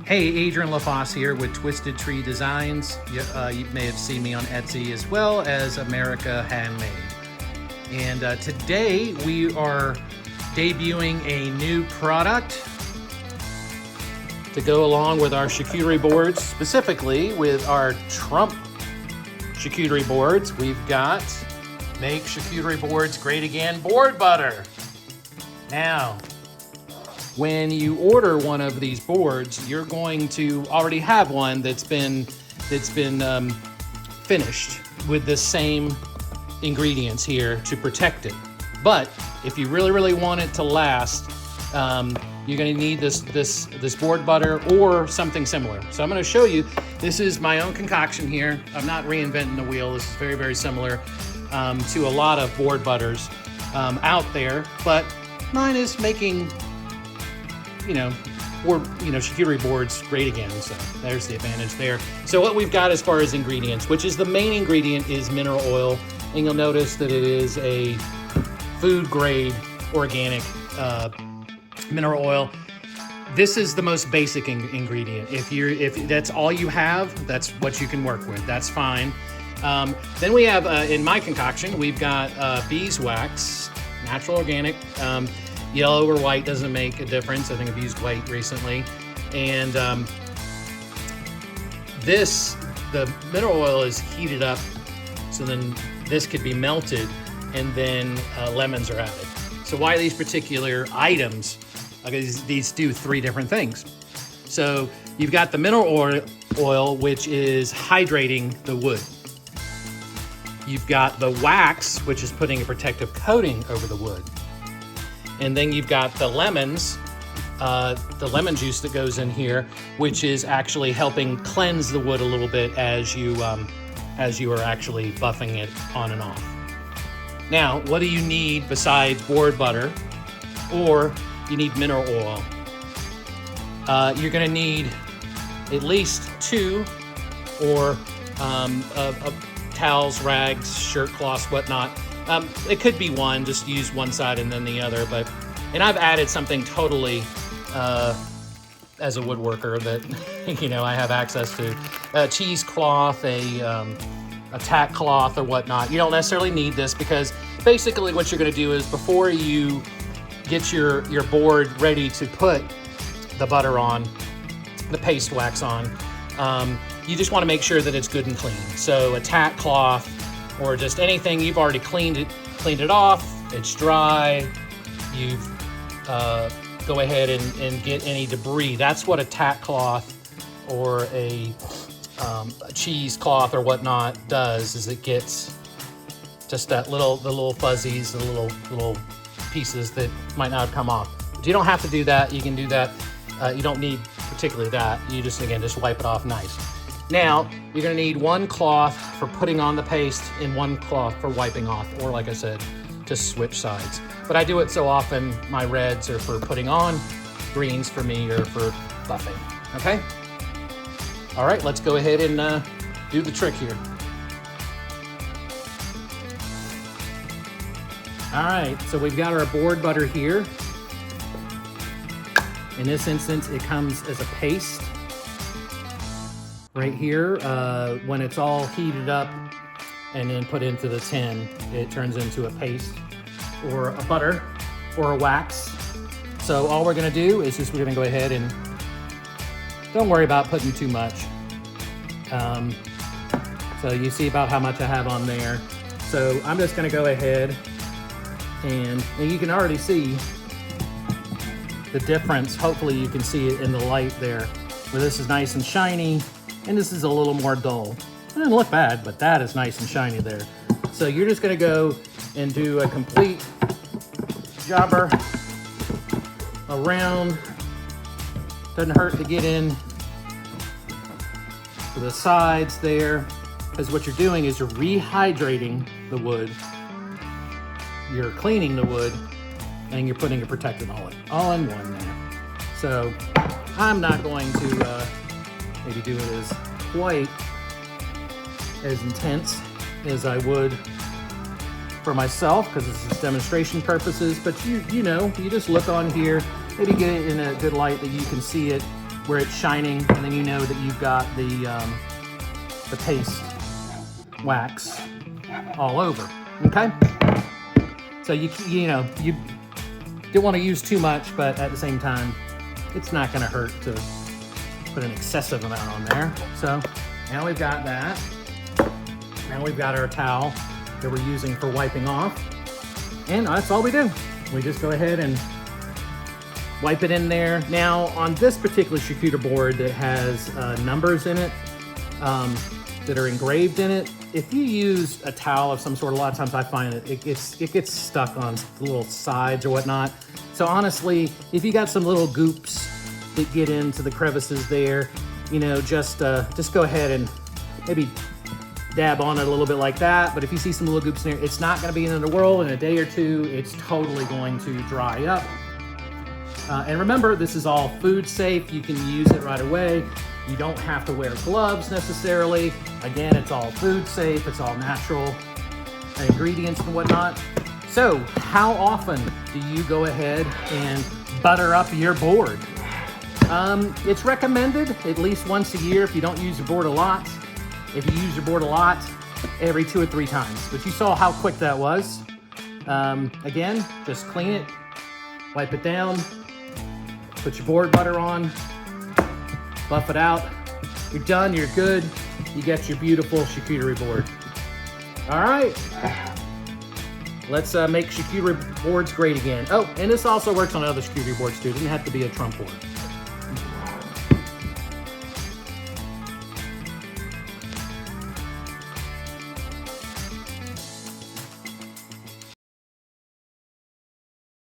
Hey, Adrian LaFosse here with Twisted Tree Designs. You may have seen me on Etsy as well as America Handmade. And today we are debuting a new product to go along with our charcuterie boards, specifically with our Trump charcuterie boards. We've got Make Charcuterie Boards Great Again board butter. Now, when you order one of these boards, you're going to already have one that's been finished with the same ingredients here to protect it. But if you really want it to last, you're going to need this board butter or something similar. So I'm going to show you. This is my own concoction here. I'm not reinventing the wheel. This is very similar to a lot of board butters out there, but mine is making charcuterie boards great again. So there's the advantage there. So what we've got as far as ingredients, which is the main ingredient, is mineral oil. And you'll notice that it is a food grade organic mineral oil. This is the most basic ingredient. If that's all you have, that's what you can work with. That's fine. Then we have, in my concoction, we've got Beeswax, natural organic. Yellow or white doesn't make a difference. I think I've used white recently. And the mineral oil is heated up, so then this could be melted, and then lemons are added. So why these particular items? Because these do three different things. So you've got the mineral oil, which is hydrating the wood. You've got the wax, which is putting a protective coating over the wood. And then you've got the lemons, the lemon juice that goes in here, which is actually helping cleanse the wood a little bit as you are actually buffing it on and off. Now, what do you need besides board butter, or you need mineral oil? You're going to need at least two, or towels, rags, shirt cloths, whatnot. It could be one, just use one side and then the other, and I've added something totally, as a woodworker that, I have access to, a cheesecloth, a tack cloth or whatnot. You don't necessarily need this, because basically what you're gonna do is, before you get your board ready to put the butter on, the paste wax on, you just wanna make sure that it's good and clean. So a tack cloth, or just anything, you've already cleaned it off, it's dry, you've go ahead and get any debris. That's what a tack cloth or a cheesecloth or whatnot does, is it gets just the little fuzzies, the little pieces that might not have come off. But you don't have to do that. You can do that. You don't need particularly that. You just wipe it off nice. Now, you're gonna need one cloth for putting on the paste and one cloth for wiping off, or like I said, just switch sides. But I do it so often, my reds are for putting on, greens for me are for buffing, okay? All right, let's go ahead and do the trick here. All right, so we've got our board butter here. In this instance, it comes as a paste. Right here, when it's all heated up and then put into the tin, it turns into a paste or a butter or a wax. So all we're gonna do is we're gonna go ahead and don't worry about putting too much. So you see about how much I have on there. So I'm just gonna go ahead and you can already see the difference. Hopefully you can see it in the light there, where this is nice and shiny, and this is a little more dull. It doesn't look bad, but that is nice and shiny there. So you're just gonna go and do a complete jobber around. Doesn't hurt to get in to the sides there, because what you're doing is you're rehydrating the wood, you're cleaning the wood, and you're putting a protectant on it, all in one there. So I'm not going to maybe do it as quite as intense as I would for myself, because this is demonstration purposes, but you just look on here, maybe get it in a good light that you can see it, where it's shining, and then you know that you've got the paste wax all over, okay? So you know, you don't want to use too much, but at the same time, it's not gonna hurt to put an excessive amount on there. So now we've got that. Now we've got our towel that we're using for wiping off. And that's all we do. We just go ahead and wipe it in there. Now on this particular charcuterie board that has numbers in it, that are engraved in it, if you use a towel of some sort, a lot of times I find it gets stuck on the little sides or whatnot. So honestly, if you got some little goops that get into the crevices there, you know, just go ahead and maybe dab on it a little bit like that. But if you see some little goops in there, it's not gonna be the end of the world. In a day or two, it's totally going to dry up. And remember, this is all food safe. You can use it right away. You don't have to wear gloves necessarily. Again, it's all food safe. It's all natural ingredients and whatnot. So how often do you go ahead and butter up your board? It's recommended at least once a year if you don't use your board a lot. If you use your board a lot, every 2 or 3 times. But you saw how quick that was. Again, just clean it, wipe it down, put your board butter on, buff it out. You're done, you're good. You got your beautiful charcuterie board. All right, let's make charcuterie boards great again. Oh, and this also works on other charcuterie boards too. It doesn't have to be a Trump board.